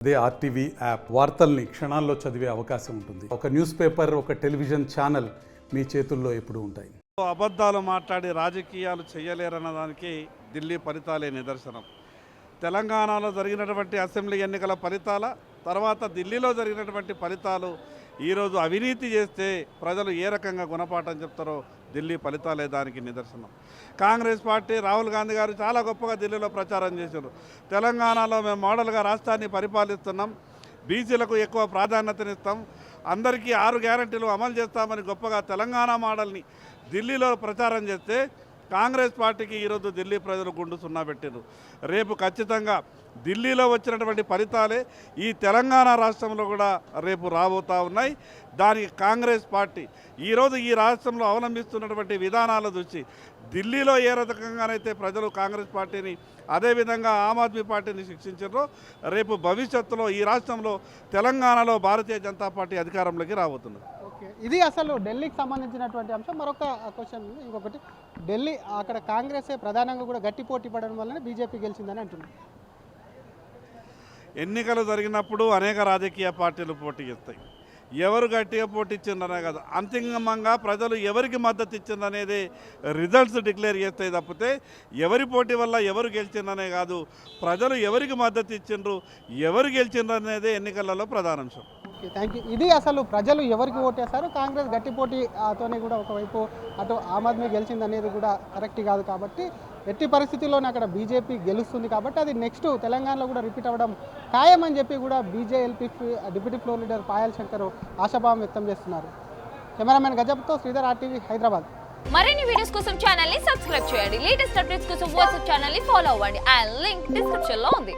అదే RTV app వార్తల్ని క్షణాల్లో చదివే అవకాశం ఉంటుంది. ఒక న్యూస్ పేపర్, ఒక టెలివిజన్ ఛానల్ మీ చేతుల్లో ఎప్పుడూ ఉంటాయి. అబద్ధాలు మాట్లాడి రాజకీయాలు చేయలేరన్న దానికి ఢిల్లీ ఫలితాలే నిదర్శనం. తెలంగాణలో జరిగినటువంటి అసెంబ్లీ ఎన్నికల ఫలితాల తర్వాత ఢిల్లీలో జరిగినటువంటి ఫలితాలు ఈరోజు అవినీతి చేస్తే ప్రజలు ఏ రకంగా గుణపాఠం చెప్తారో ఢిల్లీ ఫలితాలే దానికి నిదర్శనం. కాంగ్రెస్ పార్టీ రాహుల్ గాంధీ గారు చాలా గొప్పగా ఢిల్లీలో ప్రచారం చేశారు. తెలంగాణలో మేము మోడల్గా రాష్ట్రాన్ని పరిపాలిస్తున్నాం, బీసీలకు ఎక్కువ ప్రాధాన్యతనిస్తాం, అందరికీ 6 గ్యారెంటీలు అమలు చేస్తామని గొప్పగా తెలంగాణ మోడల్ని ఢిల్లీలో ప్రచారం చేస్తే కాంగ్రెస్ పార్టీకి ఈరోజు ఢిల్లీ ప్రజలు గుండు సున్నా పెట్టారు. రేపు ఖచ్చితంగా ఢిల్లీలో వచ్చినటువంటి ఫలితాలే ఈ తెలంగాణ రాష్ట్రంలో కూడా రేపు రాబోతూ ఉన్నాయి. దానికి కాంగ్రెస్ పార్టీ ఈరోజు ఈ రాష్ట్రంలో అవలంబిస్తున్నటువంటి విధానాలు చూసి ఢిల్లీలో ఏ రకంగానైతే ప్రజలు కాంగ్రెస్ పార్టీని అదేవిధంగా ఆమ్ ఆద్మీ పార్టీని శిక్షించారో రేపు భవిష్యత్తులో ఈ రాష్ట్రంలో తెలంగాణలో భారతీయ జనతా పార్టీ అధికారంలోకి రాబోతుంది. ఇది అసలు ఢిల్లీకి సంబంధించినటువంటి అంశం. మరొక క్వశ్చన్ ఇంకొకటి, ఢిల్లీ అక్కడ కాంగ్రెసే ప్రధానంగా కూడా గట్టి పోటీ పడడం వల్లనే బీజేపీ గెలిచిందని అంటున్నారు. ఎన్నికలు జరిగినప్పుడు అనేక రాజకీయ పార్టీలు పోటీ చేస్తాయి. ఎవరు గట్టిగా పోటీ ఇచ్చిందనే కాదు, అంతిమంగా ప్రజలు ఎవరికి మద్దతు ఇచ్చిందనేది రిజల్ట్స్ డిక్లేర్ చేస్తాయి తప్పితే ఎవరి పోటీ వల్ల ఎవరు గెలిచిందనే కాదు, ప్రజలు ఎవరికి మద్దతు ఇచ్చిండ్రు, ఎవరు గెలిచిండ్రు అనేది ఎన్నికలలో ప్రధాన అంశం. Thank you. ఇది అసలు ప్రజలు ఎవరికి ఓటేశారు, కాంగ్రెస్ గట్టి పోటీతోనే కూడా ఒకవైపు అటు ఆమ్ ఆద్మీ గెలిచింది అనేది కూడా కరెక్ట్ కాదు. కాబట్టి ఎట్టి పరిస్థితుల్లోనే అక్కడ బీజేపీ గెలుస్తుంది. కాబట్టి అది నెక్స్ట్ తెలంగాణలో కూడా రిపీట్ అవ్వడం ఖాయమని చెప్పి కూడా BJLP deputy floor leader Payal Shankar ఆశాభావం వ్యక్తం చేస్తున్నారు. కెమెరామెన్ గజబ్తో శ్రీధర్, RTV, హైదరాబాద్. మరిన్ని వీడియోస్ కోసం ఛానల్ ని సబ్స్క్రైబ్ చేయండి. లేటెస్ట్ అప్డేట్స్ కోసం వాట్సాప్ ఛానల్ ని ఫాలో అవ్వండి. ఆ లింక్ డిస్క్రిప్షన్ లో ఉంది.